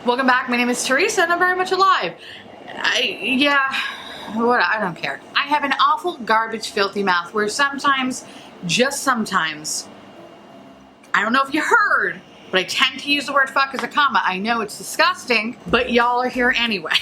Welcome back. My name is Teresa and I'm very much alive. I don't care. I have an awful garbage filthy mouth where sometimes, just sometimes, I don't know if you heard, but I tend to use the word fuck as a comma. I know it's disgusting, but y'all are here anyway.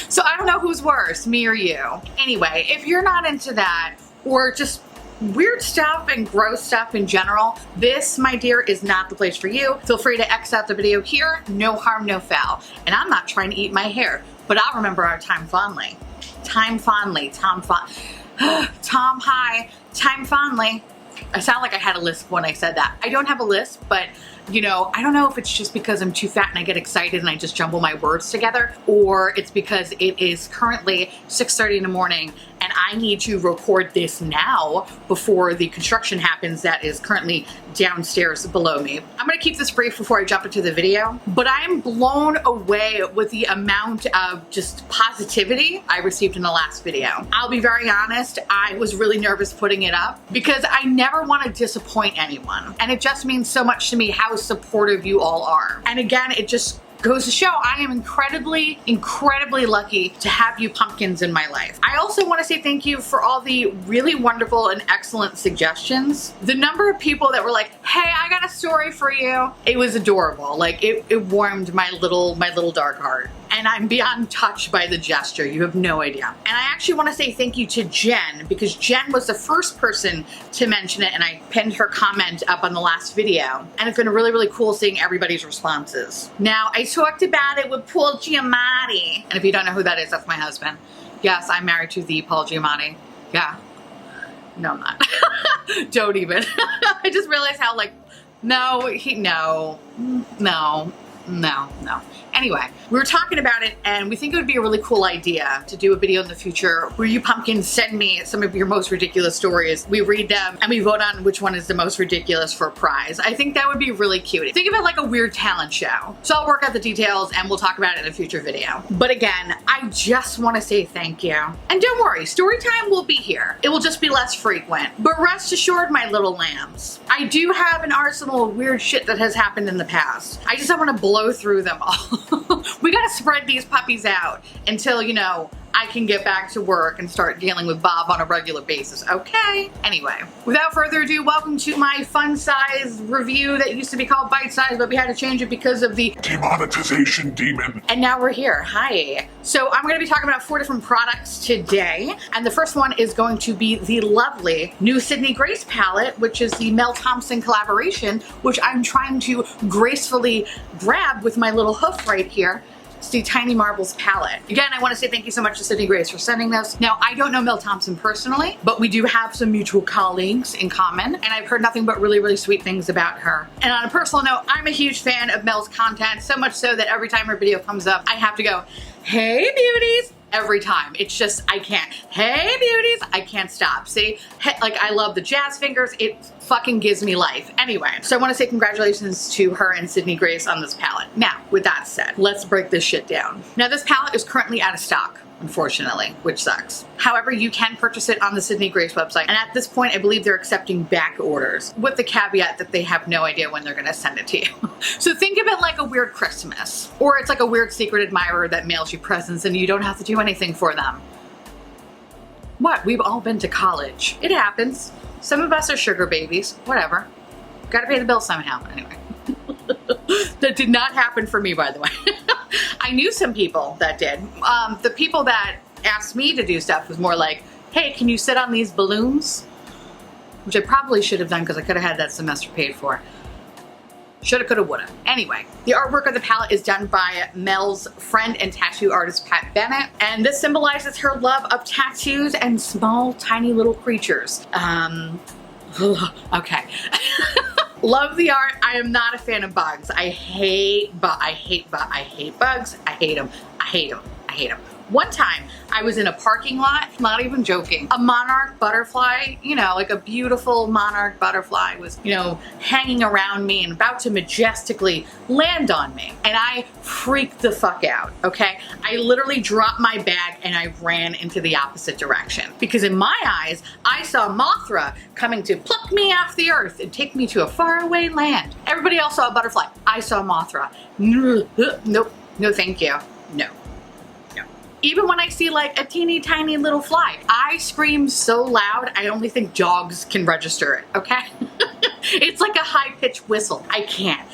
So I don't know who's worse, me or you. Anyway, if you're not into that or just weird stuff and gross stuff in general, this, my dear, is not the place for you. Feel free to X out the video here. No harm, no foul. And I'm not trying to eat my hair, but I'll remember our time fondly. Time fondly. Tom, hi. Time fondly. I sound like I had a lisp when I said that. I don't have a lisp, but you know, I don't know if it's just because I'm too fat and I get excited and I just jumble my words together, or it's because it is currently 6:30 in the morning and I need to record this now before the construction happens that is currently downstairs below me. I'm gonna keep this brief before I jump into the video, but I'm blown away with the amount of just positivity I received in the last video. I'll be very honest, I was really nervous putting it up because I never want to disappoint anyone. And it just means so much to me how supportive you all are. And again, it just goes to show I am incredibly, incredibly lucky to have you pumpkins in my life. I also want to say thank you for all the really wonderful and excellent suggestions. The number of people that were like, hey, I got a story for you. It was adorable. Like it warmed my little dark heart. And I'm beyond touched by the gesture. You have no idea. And I actually want to say thank you to Jen, because Jen was the first person to mention it and I pinned her comment up on the last video. And it's been really, really cool seeing everybody's responses. Now, I talked about it with Paul Giamatti. And if you don't know who that is, that's my husband. Yes, I'm married to the Paul Giamatti. Yeah. No, I'm not. Don't even. I just realized how no. Anyway, we were talking about it and we think it would be a really cool idea to do a video in the future where you pumpkins send me some of your most ridiculous stories. We read them and we vote on which one is the most ridiculous for a prize. I think that would be really cute. Think of it like a weird talent show. So I'll work out the details and we'll talk about it in a future video. But again, I just want to say thank you. And don't worry, story time will be here. It will just be less frequent. But rest assured, my little lambs, I do have an arsenal of weird shit that has happened in the past. I just don't want to blow through them all. We gotta spread these puppies out until, you know, I can get back to work and start dealing with Bob on a regular basis, okay? Anyway, without further ado, welcome to my fun-size review that used to be called bite-size, but we had to change it because of the demonetization demon. And now we're here, hi. So I'm gonna be talking about 4 different products today, and the first one is going to be the lovely new Sydney Grace palette, which is the Mel Thompson collaboration, which I'm trying to gracefully grab with my little hoof right here. It's the Tiny Marbles palette. Again, I want to say thank you so much to Sydney Grace for sending this. Now, I don't know Mel Thompson personally, but we do have some mutual colleagues in common, and I've heard nothing but really, really sweet things about her. And on a personal note, I'm a huge fan of Mel's content, so much so that every time her video comes up, I have to go, hey beauties, every time. It's just, I can't. Hey beauties, I can't stop. See, like I love the jazz fingers. It fucking gives me life. Anyway, so I want to say congratulations to her and Sydney Grace on this palette. Now, with that said, let's break this shit down. Now, this palette is currently out of stock, unfortunately, which sucks. However, you can purchase it on the Sydney Grace website, and at this point, I believe they're accepting back orders, with the caveat that they have no idea when they're gonna send it to you. So think of it like a weird Christmas, or it's like a weird secret admirer that mails you presents and you don't have to do anything for them. What? We've all been to college. It happens. Some of us are sugar babies, whatever. Gotta pay the bill somehow, anyway. That did not happen for me, by the way. I knew some people that did. The people that asked me to do stuff was more like, hey, can you sit on these balloons? Which I probably should have done because I could have had that semester paid for. Shoulda, coulda, woulda. Anyway, the artwork of the palette is done by Mel's friend and tattoo artist, Pat Bennett. And this symbolizes her love of tattoos and small, tiny little creatures. Okay. Love the art. I am not a fan of bugs. I hate bugs. I hate them. One time I was in a parking lot, not even joking, a monarch butterfly, you know, like a beautiful monarch butterfly was, you know, hanging around me and about to majestically land on me. And I freaked the fuck out, okay? I literally dropped my bag and I ran into the opposite direction. Because in my eyes, I saw Mothra coming to pluck me off the earth and take me to a faraway land. Everybody else saw a butterfly. I saw Mothra. Nope, no thank you, no. Even when I see like a teeny tiny little fly, I scream so loud, I only think dogs can register it, okay? It's like a high-pitched whistle. I can't.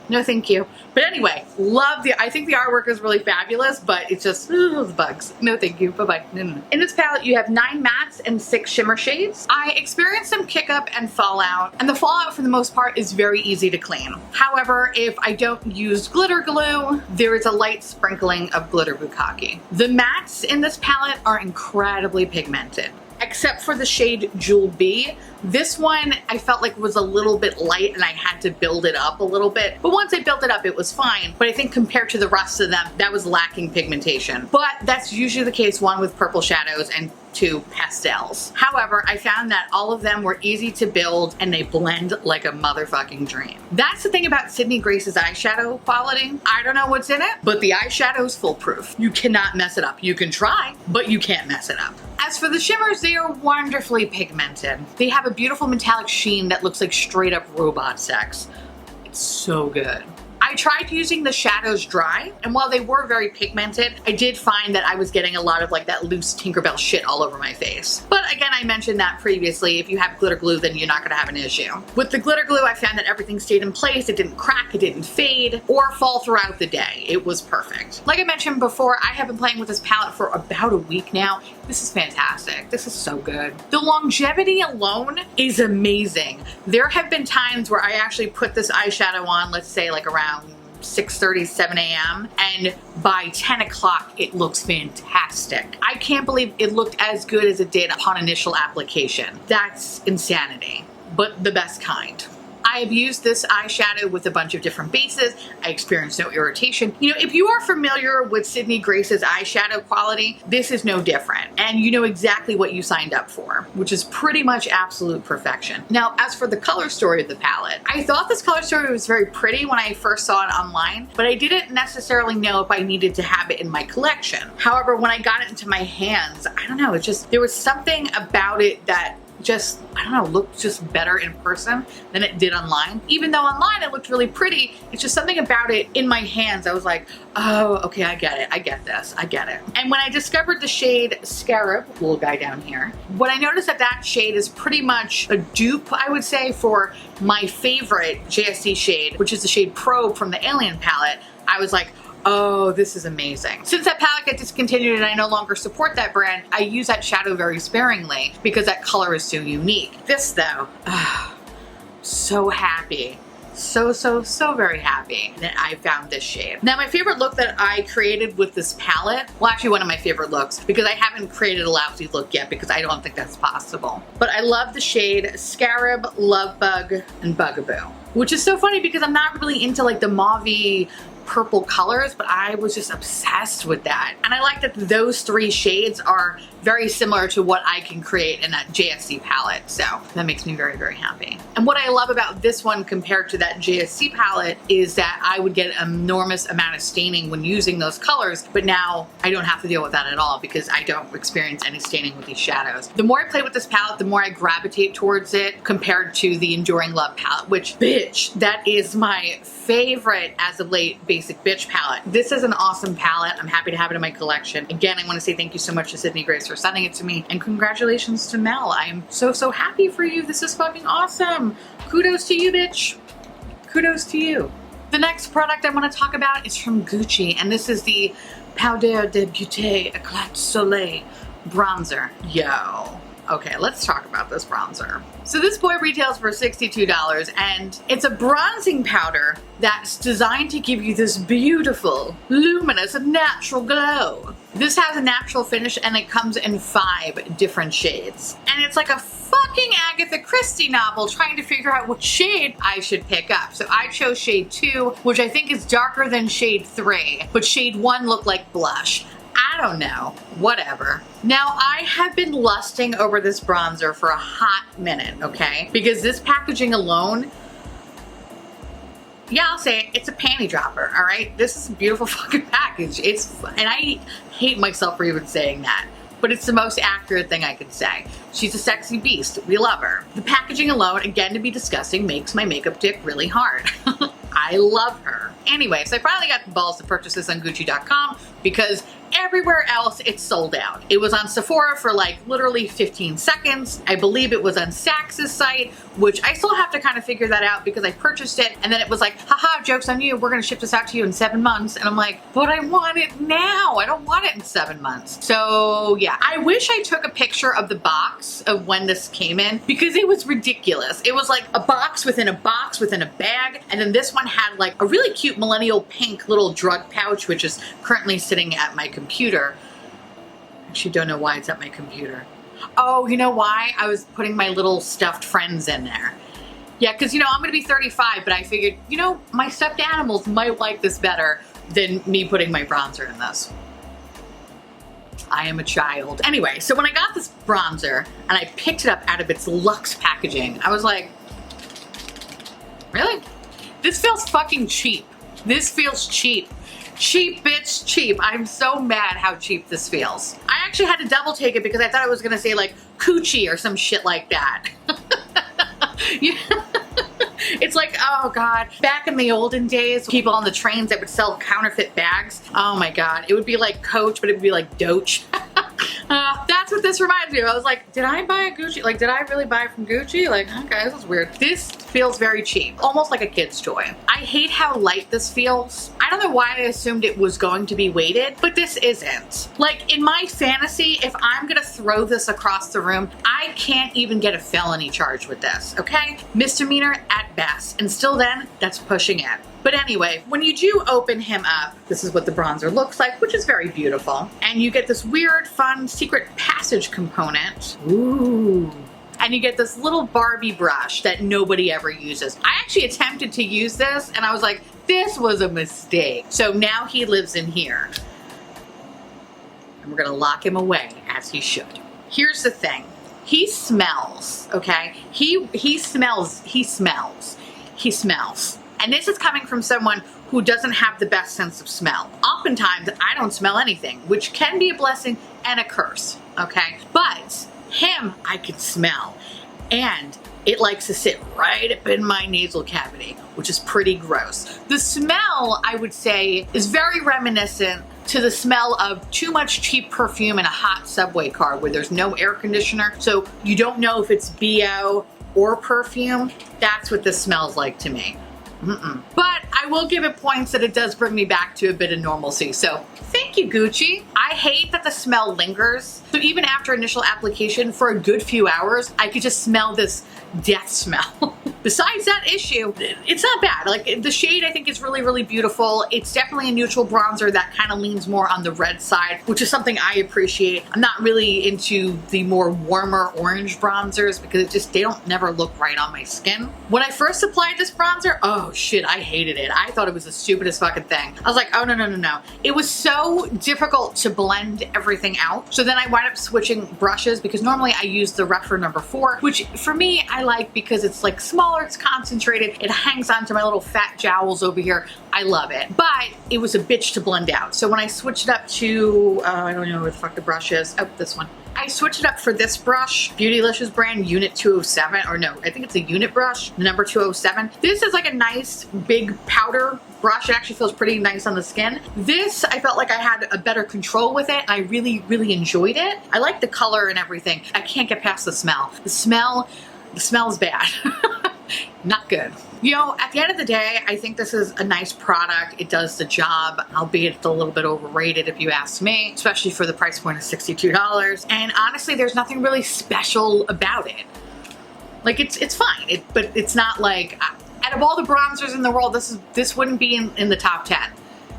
No thank you. But anyway, I think the artwork is really fabulous, but it's just, the bugs. No thank you, bye-bye. No. In this palette, you have 9 mattes and 6 shimmer shades. I experienced some kick up and fallout, and the fallout for the most part is very easy to clean. However, if I don't use glitter glue, there is a light sprinkling of glitter bukkake. The mattes in this palette are incredibly pigmented. Except for the shade Jewel B. This one I felt like was a little bit light and I had to build it up a little bit. But once I built it up, it was fine. But I think compared to the rest of them, that was lacking pigmentation. But that's usually the case, one, with purple shadows and 2 pastels. However, I found that all of them were easy to build and they blend like a motherfucking dream. That's the thing about Sydney Grace's eyeshadow quality. I don't know what's in it, but the eyeshadow is foolproof. You cannot mess it up. You can try, but you can't mess it up. As for the shimmers, they are wonderfully pigmented. They have a beautiful metallic sheen that looks like straight up robot sex. It's so good. I tried using the shadows dry, and while they were very pigmented, I did find that I was getting a lot of like that loose Tinkerbell shit all over my face. But again, I mentioned that previously, if you have glitter glue, then you're not gonna have an issue. With the glitter glue, I found that everything stayed in place, it didn't crack, it didn't fade, or fall throughout the day. It was perfect. Like I mentioned before, I have been playing with this palette for about a week now. This is fantastic. This is so good. The longevity alone is amazing. There have been times where I actually put this eyeshadow on, let's say like around 6:30, 7 a.m. and by 10 o'clock it looks fantastic. I can't believe it looked as good as it did upon initial application. That's insanity, but the best kind. I have used this eyeshadow with a bunch of different bases. I experienced no irritation. You know, if you are familiar with Sydney Grace's eyeshadow quality, this is no different. And you know exactly what you signed up for, which is pretty much absolute perfection. Now, as for the color story of the palette, I thought this color story was very pretty when I first saw it online, but I didn't necessarily know if I needed to have it in my collection. However, when I got it into my hands, I don't know, there was something about it that just, I don't know, looked just better in person than it did online. Even though online it looked really pretty, it's just something about it in my hands. I was like, oh, okay, I get it. I get this. I get it. And when I discovered the shade Scarab, little guy down here, what I noticed that shade is pretty much a dupe, I would say, for my favorite JSC shade, which is the shade Probe from the Alien palette. I was like, oh, this is amazing. Since that palette got discontinued and I no longer support that brand, I use that shadow very sparingly because that color is so unique. This though, so happy. So very happy that I found this shade. Now, my favorite look that I created with this palette, well, actually one of my favorite looks, because I haven't created a lousy look yet because I don't think that's possible. But I love the shade Scarab, Lovebug, and Bugaboo, which is so funny because I'm not really into like the mauve-y purple colors, but I was just obsessed with that. And I like that those 3 shades are very similar to what I can create in that JSC palette. So that makes me very, very happy. And what I love about this one compared to that JSC palette is that I would get an enormous amount of staining when using those colors, but now I don't have to deal with that at all because I don't experience any staining with these shadows. The more I play with this palette, the more I gravitate towards it compared to the Enduring Love palette, which, bitch, that is my favorite as of late basic bitch palette. This is an awesome palette. I'm happy to have it in my collection. Again, I want to say thank you so much to Sydney Grace for sending it to me, and congratulations to Mel. I am so happy for you. This is fucking awesome. Kudos to you, bitch. Kudos to you. The next product I want to talk about is from Gucci, and this is the Paudeo de Beaute Eclat Soleil bronzer. Yo. Okay, let's talk about this bronzer. So this boy retails for $62, and it's a bronzing powder that's designed to give you this beautiful, luminous, natural glow. This has a natural finish and it comes in 5 different shades. And it's like a fucking Agatha Christie novel trying to figure out what shade I should pick up. So I chose shade 2, which I think is darker than shade 3, but shade 1 looked like blush. I don't know. Whatever. Now, I have been lusting over this bronzer for a hot minute, okay? Because this packaging alone, yeah, I'll say it, it's a panty dropper, all right? This is a beautiful fucking package. And I hate myself for even saying that, but it's the most accurate thing I can say. She's a sexy beast. We love her. The packaging alone, again to be disgusting, makes my makeup dick really hard. I love her. Anyway, so I finally got the balls to purchase this on Gucci.com because everywhere else it's sold out. It was on Sephora for like literally 15 seconds. I believe it was on Sax's site, which I still have to kind of figure that out because I purchased it and then it was like, haha, joke's on you. We're going to ship this out to you in 7 months. And I'm like, but I want it now. I don't want it in 7 months. So yeah, I wish I took a picture of the box of when this came in because it was ridiculous. It was like a box within a box within a bag. And then this one had like a really cute millennial pink little drug pouch, which is currently sitting at my computer. Actually, don't know why it's at my computer. Oh, you know why? I was putting my little stuffed friends in there. Yeah, because, you know, I'm going to be 35, but I figured, you know, my stuffed animals might like this better than me putting my bronzer in this. I am a child. Anyway, so when I got this bronzer and I picked it up out of its luxe packaging, I was like, really? This feels fucking cheap. This feels cheap. Cheap, bitch, cheap. I'm so mad how cheap this feels. I actually had to double take it because I thought it was gonna say like coochie or some shit like that. Yeah. It's like, oh God, back in the olden days, people on the trains that would sell counterfeit bags. Oh my God, it would be like Coach, but it would be like Doach. That's what this reminds me of. I was like, did I buy a Gucci? Like, did I really buy from Gucci? Like, okay, this is weird. This feels very cheap, almost like a kid's toy. I hate how light this feels. I don't know why I assumed it was going to be weighted, but this isn't. Like, in my fantasy, if I'm gonna throw this across the room, I can't even get a felony charge with this, okay? Misdemeanor at best, and still then, that's pushing it. But anyway, when you do open him up, this is what the bronzer looks like, which is very beautiful. And you get this weird, fun, secret passage component. Ooh. And you get this little Barbie brush that nobody ever uses. I actually attempted to use this and I was like, this was a mistake. So now he lives in here. And we're gonna lock him away as he should. Here's the thing. He smells, okay? He smells. And this is coming from someone who doesn't have the best sense of smell. Oftentimes, I don't smell anything, which can be a blessing and a curse, okay? But him, I can smell. And it likes to sit right up in my nasal cavity, which is pretty gross. The smell, I would say, is very reminiscent to the smell of too much cheap perfume in a hot subway car where there's no air conditioner, so you don't know if it's BO or perfume. That's what this smells like to me. But I will give it points that it does bring me back to a bit of normalcy. So thank you, Gucci. I hate that the smell lingers. So even after initial application for a good few hours, I could just smell this death smell. Besides that issue, it's not bad. Like the shade I think is really, really beautiful. It's definitely a neutral bronzer that kind of leans more on the red side, which is something I appreciate. I'm not really into the more warmer orange bronzers because they don't never look right on my skin. When I first applied this bronzer, oh shit, I hated it. I thought it was the stupidest fucking thing. I was like, oh no. It was so difficult to blend everything out. So then I wound up switching brushes because normally I use the rougher number 4, which for me, I like because it's like smaller, it's concentrated, it hangs onto my little fat jowls over here. I love it, but it was a bitch to blend out. So when I switched it up to, I don't know where the fuck the brush is. Oh, this one. I switched it up for this brush, Beautylicious brand, Unit 207, or no, I think it's a Unit brush, number 207. This is like a nice big powder brush. It actually feels pretty nice on the skin. This, I felt like I had a better control with it. I really, really enjoyed it. I like the color and everything. I can't get past the smell. The smell is bad. Not good. You know, at the end of the day, I think this is a nice product. It does the job, albeit it's a little bit overrated if you ask me, especially for the price point of $62. And honestly, there's nothing really special about it. Like, it's fine, but it's not like, out of all the bronzers in the world, this wouldn't be in the top 10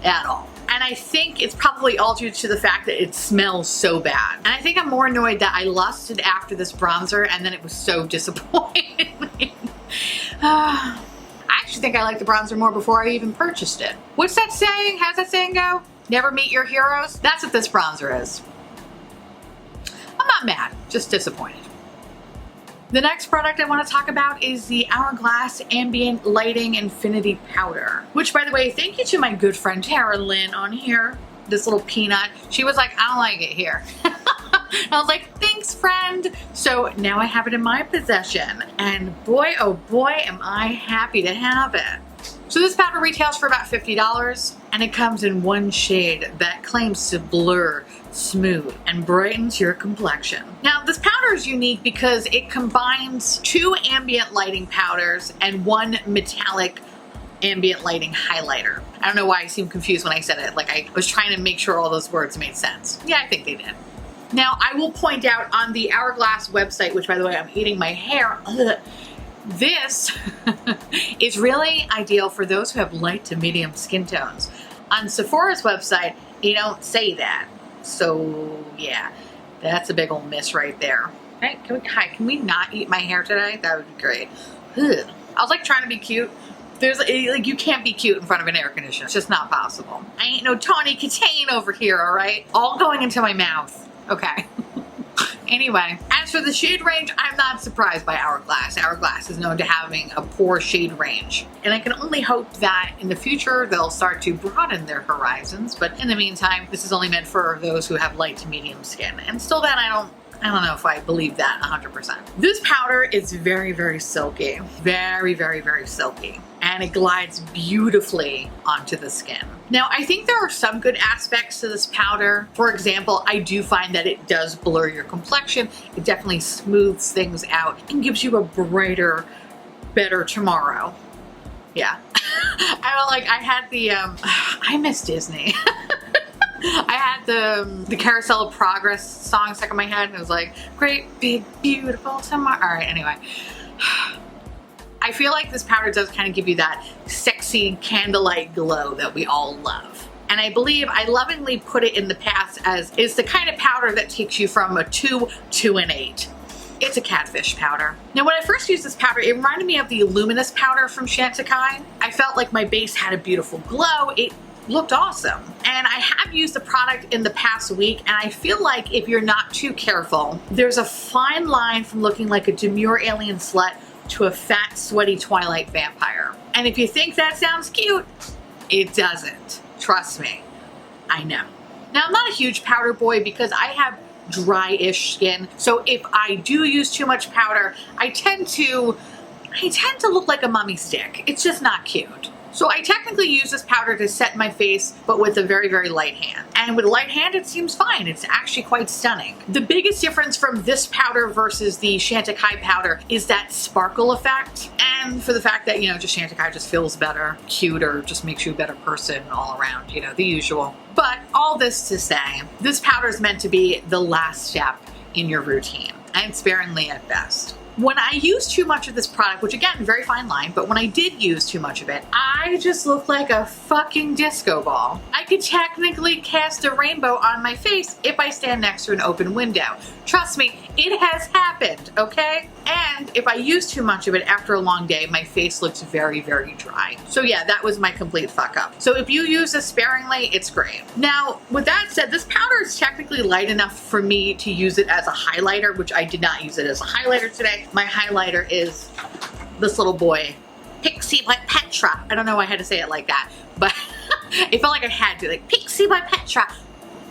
at all. And I think it's probably all due to the fact that it smells so bad. And I think I'm more annoyed that I lusted after this bronzer and then it was so disappointing. I actually think I liked the bronzer more before I even purchased it. What's that saying? How's that saying go? Never meet your heroes? That's what this bronzer is. I'm not mad, just disappointed. The next product I want to talk about is the Hourglass Ambient Lighting Infinity Powder, which, by the way, thank you to my good friend Tara Lynn on here, this little peanut. She was like, I don't like it here. I was like, thanks, friend. So now I have it in my possession, and boy, oh boy, am I happy to have it. So this powder retails for about $50, and it comes in one shade that claims to blur, smooth, and brightens your complexion. Now, this powder is unique because it combines 2 ambient lighting powders and 1 metallic ambient lighting highlighter. I don't know why I seemed confused when I said it. Like, I was trying to make sure all those words made sense. Yeah, I think they did. Now, I will point out on the Hourglass website, which, by the way, I'm eating my hair. This is really ideal for those who have light to medium skin tones. On Sephora's website, they don't say that. So yeah, that's a big old miss right there. Hey, can we not eat my hair today? That would be great. Ugh. I was like trying to be cute. There's like, you can't be cute in front of an air conditioner. It's just not possible. I ain't no Tawny Katane over here, all right? All going into my mouth. Okay. Anyway, as for the shade range, I'm not surprised by Hourglass. Hourglass is known to having a poor shade range. And I can only hope that in the future they'll start to broaden their horizons. But in the meantime, this is only meant for those who have light to medium skin. And still then, I don't know if I believe that 100%. This powder is very, very silky. Very, very, very silky. And it glides beautifully onto the skin. Now, I think there are some good aspects to this powder. For example, I do find that it does blur your complexion. It definitely smooths things out and gives you a brighter, better tomorrow. Yeah. I had the, I miss Disney. I had the Carousel of Progress song stuck in my head, and it was like, great, big, beautiful tomorrow. All right, anyway. I feel like this powder does kind of give you that sexy candlelight glow that we all love. And I believe I lovingly put it in the past as it's the kind of powder that takes you from a 2 to an 8. It's a Catfish powder. Now, when I first used this powder, it reminded me of the Luminous powder from Chantecaille. I felt like my base had a beautiful glow. It looked awesome. And I have used the product in the past week, and I feel like if you're not too careful, there's a fine line from looking like a demure alien slut to a fat, sweaty Twilight vampire. And if you think that sounds cute, it doesn't. Trust me. I know. Now, I'm not a huge powder boy because I have dry-ish skin. So if I do use too much powder, I tend to look like a mummy stick. It's just not cute. So I technically use this powder to set my face, but with a very, very light hand. And with a light hand, it seems fine. It's actually quite stunning. The biggest difference from this powder versus the Chantecaille powder is that sparkle effect. And for the fact that, just Chantecaille just feels better, cuter, just makes you a better person all around, the usual. But all this to say, this powder is meant to be the last step in your routine, and sparingly at best. When I use too much of this product, which again, very fine line, but when I did use too much of it, I just look like a fucking disco ball. I could technically cast a rainbow on my face if I stand next to an open window. Trust me, it has happened, okay? And if I use too much of it after a long day, my face looks very, very dry. So yeah, that was my complete fuck up. So if you use this sparingly, it's great. Now, with that said, this powder is technically light enough for me to use it as a highlighter, which I did not use it as a highlighter today. My highlighter is this little boy, Pixie by Petra. I don't know why I had to say it like that, but it felt like I had to, like, Pixie by Petra.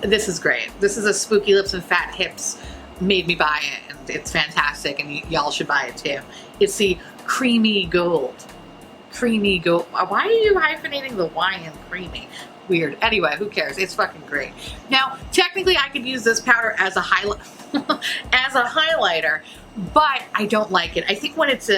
This is great. This is a Spooky Lips and Fat Hips made me buy it, and it's fantastic, and y'all should buy it too. It's the Creamy Gold. Creamy Gold. Why are you hyphenating the Y in creamy? Weird. Anyway, who cares? It's fucking great. Now, technically, I could use this powder as a highlighter, but I don't like it. I think when it's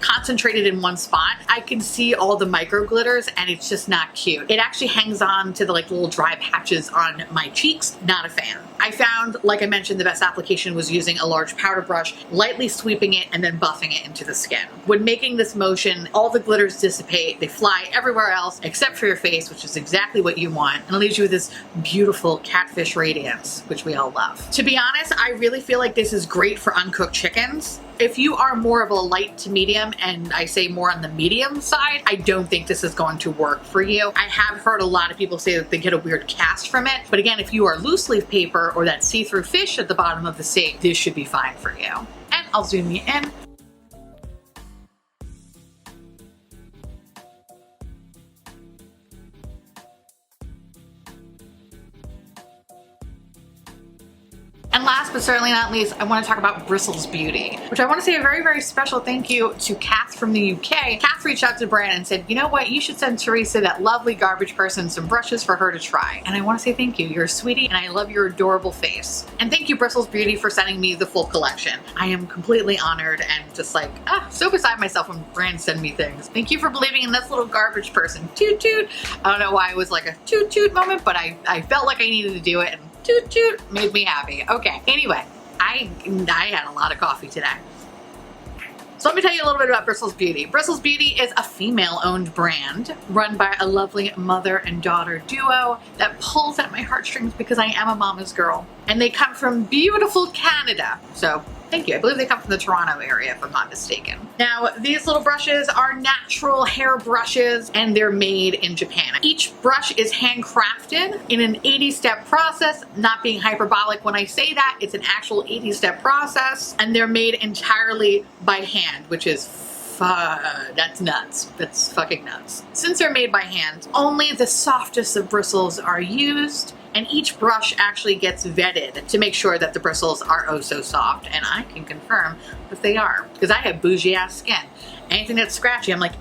concentrated in one spot, I can see all the micro glitters, and it's just not cute. It actually hangs on to the little dry patches on my cheeks. Not a fan. I found, like I mentioned, the best application was using a large powder brush, lightly sweeping it, and then buffing it into the skin. When making this motion, all the glitters dissipate. They fly everywhere else except for your face, which is exactly what you want, and it leaves you with this beautiful catfish radiance, which we all love. To be honest, I really feel like this is great for uncooked chickens. If you are more of a light to medium, and I say more on the medium side, I don't think this is going to work for you. I have heard a lot of people say that they get a weird cast from it, but again, if you are loose leaf paper or that see-through fish at the bottom of the sea, this should be fine for you. And I'll zoom you in. And last but certainly not least, I want to talk about Bristol's Beauty, which I want to say a very, very special thank you to Kath from the UK. Kath reached out to the brand and said, you know what, you should send Theresa, that lovely garbage person, some brushes for her to try. And I want to say thank you. You're a sweetie and I love your adorable face. And thank you, Bristol's Beauty, for sending me the full collection. I am completely honored and just like, so beside myself when brands send me things. Thank you for believing in this little garbage person. Toot toot. I don't know why it was like a toot toot moment, but I felt like I needed to do it. And toot toot made me happy. Okay, anyway, I had a lot of coffee today. So let me tell you a little bit about Bristol's Beauty. Bristol's Beauty is a female-owned brand run by a lovely mother and daughter duo that pulls at my heartstrings because I am a mama's girl. And they come from beautiful Canada. So thank you. I believe they come from the Toronto area, if I'm not mistaken. Now, these little brushes are natural hair brushes and they're made in Japan. Each brush is handcrafted in an 80-step process, not being hyperbolic when I say that. It's an actual 80-step process, and they're made entirely by hand, which is that's nuts. That's fucking nuts. Since they're made by hand, only the softest of bristles are used, and each brush actually gets vetted to make sure that the bristles are oh so soft, and I can confirm that they are, because I have bougie ass skin. Anything that's scratchy, I'm like,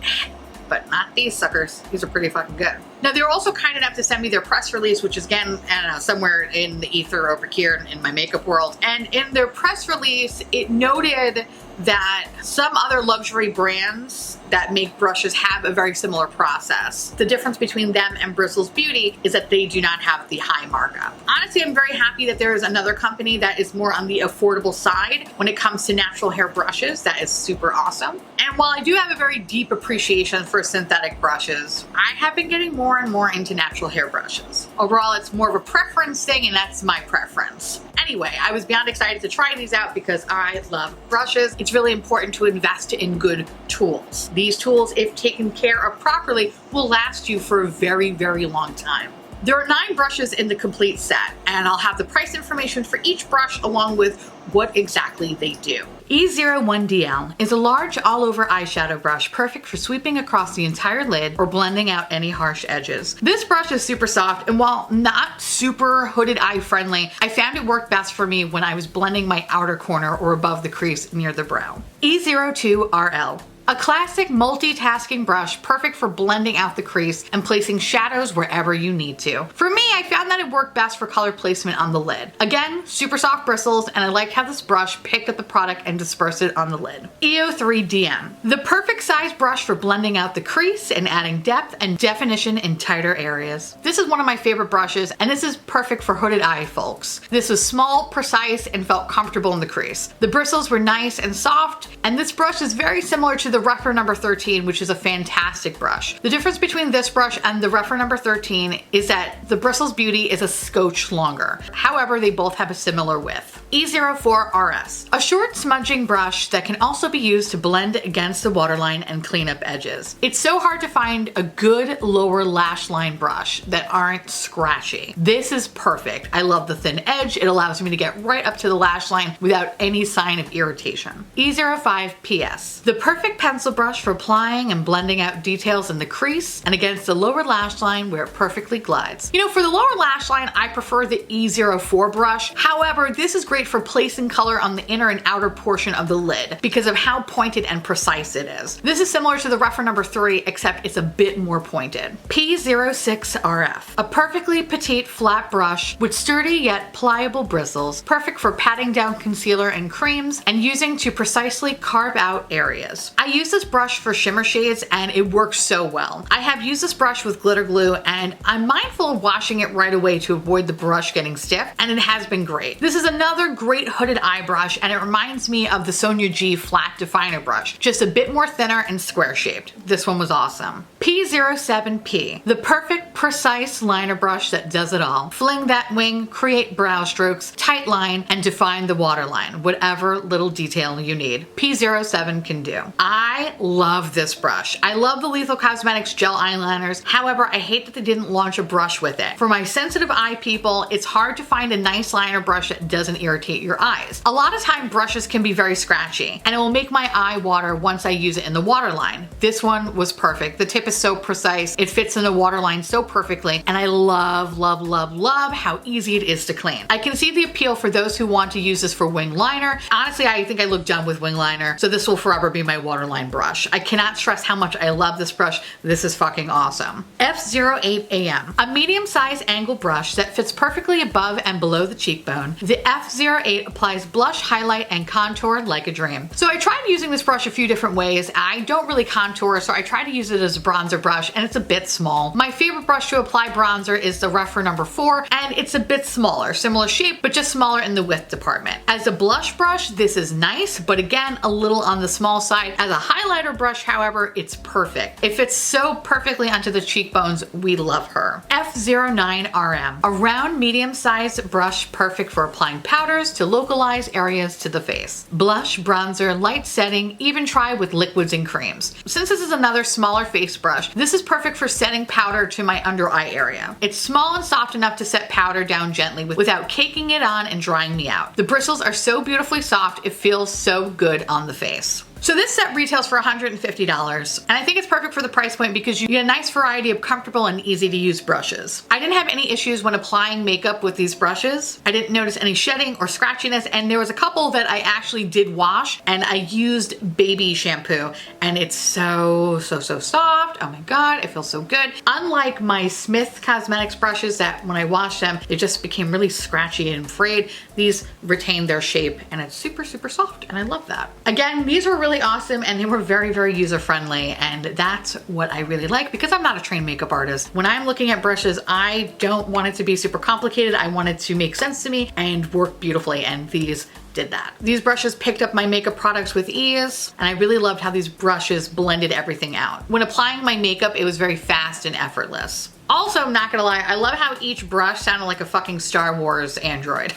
but not these suckers. These are pretty fucking good. Now, they were also kind enough to send me their press release, which is, again, I don't know, somewhere in the ether over here in my makeup world. And in their press release, it noted that some other luxury brands that make brushes have a very similar process. The difference between them and Bristol's Beauty is that they do not have the high markup. Honestly, I'm very happy that there is another company that is more on the affordable side when it comes to natural hair brushes. That is super awesome. And while I do have a very deep appreciation for synthetic brushes, I have been getting more and more into natural hair brushes. Overall, it's more of a preference thing, and that's my preference. Anyway, I was beyond excited to try these out because I love brushes. It's really important to invest in good tools. These tools, if taken care of properly, will last you for a very, very long time. There are 9 brushes in the complete set, and I'll have the price information for each brush along with what exactly they do. E01DL is a large all-over eyeshadow brush perfect for sweeping across the entire lid or blending out any harsh edges. This brush is super soft, and while not super hooded eye friendly, I found it worked best for me when I was blending my outer corner or above the crease near the brow. E02RL. A classic multitasking brush perfect for blending out the crease and placing shadows wherever you need to. For me, I found that it worked best for color placement on the lid. Again, super soft bristles, and I like how this brush picked up the product and dispersed it on the lid. EO3DM. The perfect size brush for blending out the crease and adding depth and definition in tighter areas. This is one of my favorite brushes, and this is perfect for hooded eye folks. This was small, precise, and felt comfortable in the crease. The bristles were nice and soft, and this brush is very similar to the Rephr number 13, which is a fantastic brush. The difference between this brush and the Rephr number 13 is that the Bristol's Beauty is a scotch longer. However, they both have a similar width. E04RS. A short smudging brush that can also be used to blend against the waterline and clean up edges. It's so hard to find a good lower lash line brush that aren't scratchy. This is perfect. I love the thin edge. It allows me to get right up to the lash line without any sign of irritation. E05PS. The perfect pencil brush for applying and blending out details in the crease and against the lower lash line where it perfectly glides. You know, for the lower lash line, I prefer the E04 brush. However, this is great for placing color on the inner and outer portion of the lid because of how pointed and precise it is. This is similar to the Rephr number 3, except it's a bit more pointed. P06RF. A perfectly petite flat brush with sturdy yet pliable bristles, perfect for patting down concealer and creams and using to precisely carve out areas. I use this brush for shimmer shades and it works so well. I have used this brush with glitter glue and I'm mindful of washing it right away to avoid the brush getting stiff, and it has been great. This is another great hooded eye brush, and it reminds me of the Sonia G flat definer brush, just a bit more thin thinner and square shaped. This one was awesome. P07P, the perfect precise liner brush that does it all. Fling that wing, create brow strokes, tight line, and define the waterline, whatever little detail you need. P07 can do. I love this brush. I love the Lethal Cosmetics gel eyeliners. However, I hate that they didn't launch a brush with it. For my sensitive eye people, it's hard to find a nice liner brush that doesn't irritate your eyes. A lot of time brushes can be very scratchy and it will make my eye water once I use it in the waterline. This one was perfect. The tip is so precise. It fits in the waterline so perfectly, and I love, love, love, love how easy it is to clean. I can see the appeal for those who want to use this for wing liner. Honestly, I think I look done with wing liner, so this will forever be my waterline brush. I cannot stress how much I love this brush. This is fucking awesome. F08AM, a medium-sized angle brush that fits perfectly above and below the cheekbone. The F08 applies blush, highlight, and contour like a dream. So I tried using this brush a few different ways. I don't really contour, so I try to use it as a bronzer brush, and it's a bit small. My favorite brush to apply bronzer is the Refer number 4, and it's a bit smaller, similar shape, but just smaller in the width department. As a blush brush, this is nice, but again, a little on the small side. As a highlighter brush, however, it's perfect. It fits so perfectly onto the cheekbones. We love her. F09RM, a round, medium-sized brush perfect for applying powders to localize areas to the face. Blush, bronzer, light setting, even try with liquids and creams. Since this is another smaller face brush, this is perfect for setting powder to my under eye area. It's small and soft enough to set powder down gently without caking it on and drying me out. The bristles are so beautifully soft, it feels so good on the face. So this set retails for $150, and I think it's perfect for the price point because you get a nice variety of comfortable and easy to use brushes. I didn't have any issues when applying makeup with these brushes. I didn't notice any shedding or scratchiness, and there was a couple that I actually did wash, and I used baby shampoo, and it's so soft. Oh my God, it feels so good. Unlike my Smith Cosmetics brushes that when I washed them, they just became really scratchy and frayed. These retain their shape, and it's super soft, and I love that. Again, these were really awesome, and they were very user friendly, and that's what I really like because I'm not a trained makeup artist. When I'm looking at brushes, I don't want it to be super complicated. I want it to make sense to me and work beautifully, and these did that. These brushes picked up my makeup products with ease, and I really loved how these brushes blended everything out. When applying my makeup, it was very fast and effortless. Also, I'm not gonna lie, I love how each brush sounded like a fucking Star Wars android.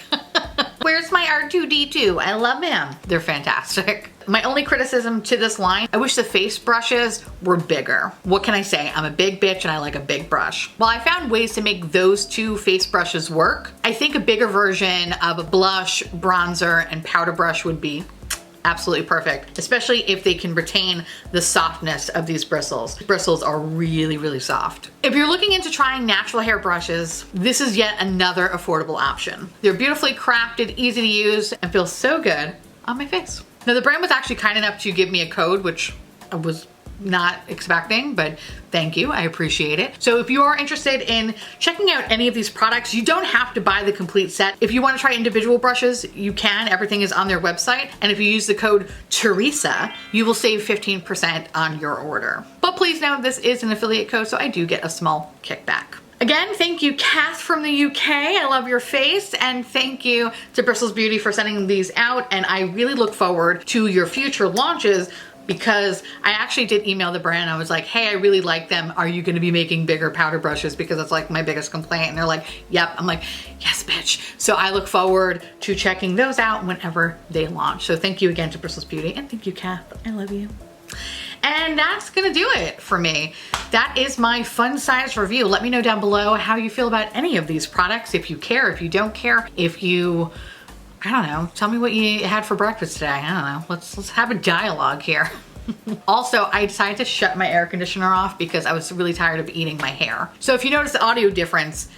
Where's my R2-D2? I love him. They're fantastic. My only criticism to this line, I wish the face brushes were bigger. What can I say? I'm a big bitch and I like a big brush. While I found ways to make those two face brushes work, I think a bigger version of a blush, bronzer, and powder brush would be absolutely perfect, especially if they can retain the softness of these bristles. Bristles are really soft. If you're looking into trying natural hair brushes, this is yet another affordable option. They're beautifully crafted, easy to use, and feel so good on my face. Now the brand was actually kind enough to give me a code, which I was not expecting, but thank you, I appreciate it. So if you are interested in checking out any of these products, you don't have to buy the complete set. If you want to try individual brushes, you can. Everything is on their website, and if you use the code Theresa, you will save 15% on your order. But please know this is an affiliate code, so I do get a small kickback. Again, thank you, Kath from the UK. I love your face. And thank you to Bristol's Beauty for sending these out. And I really look forward to your future launches because I actually did email the brand. I was like, hey, I really like them. Are you gonna be making bigger powder brushes? Because that's like my biggest complaint. And they're like, yep. I'm like, yes, bitch. So I look forward to checking those out whenever they launch. So thank you again to Bristol's Beauty, and thank you, Kath. I love you. And that's gonna do it for me. That is my fun size review. Let me know down below how you feel about any of these products. If you care, if you don't care, if you, I don't know, tell me what you had for breakfast today. I don't know, let's have a dialogue here. Also, I decided to shut my air conditioner off because I was really tired of eating my hair. So if you notice the audio difference,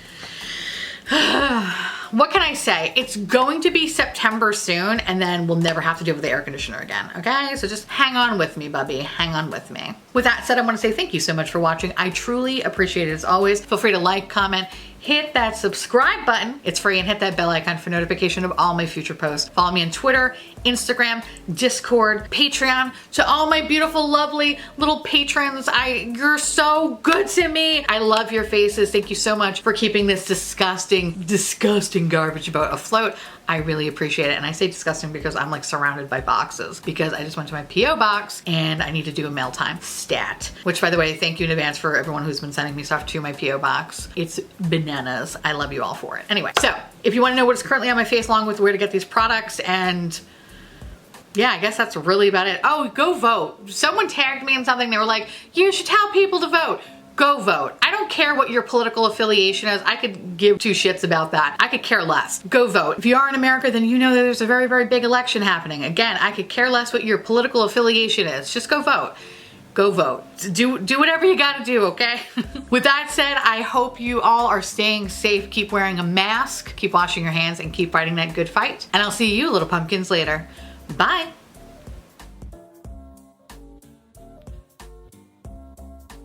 what can I say? It's going to be September soon, and then we'll never have to deal with the air conditioner again, okay? So just hang on with me, bubby, hang on with me. With that said, I wanna say thank you so much for watching. I truly appreciate it as always. Feel free to like, comment, hit that subscribe button. It's free, and hit that bell icon for notification of all my future posts. Follow me on Twitter, Instagram, Discord, Patreon. To all my beautiful, lovely little patrons, you're so good to me. I love your faces. Thank you so much for keeping this disgusting garbage boat afloat. I really appreciate it. And I say disgusting because I'm like surrounded by boxes because I just went to my P.O. box and I need to do a mail time stat, which by the way, thank you in advance for everyone who's been sending me stuff to my P.O. box. It's bananas. I love you all for it. Anyway, so if you want to know what's currently on my face along with where to get these products, and yeah, I guess that's really about it. Oh, go vote. Someone tagged me in something. They were like, you should tell people to vote. Go vote. I don't care what your political affiliation is. I could give two shits about that. I could care less. Go vote. If you are in America, then you know that there's a very, very big election happening. Again, I could care less what your political affiliation is. Just go vote. Go vote. Do whatever you gotta do, okay? With that said, I hope you all are staying safe. Keep wearing a mask, keep washing your hands, and keep fighting that good fight. And I'll see you little pumpkins later. Bye.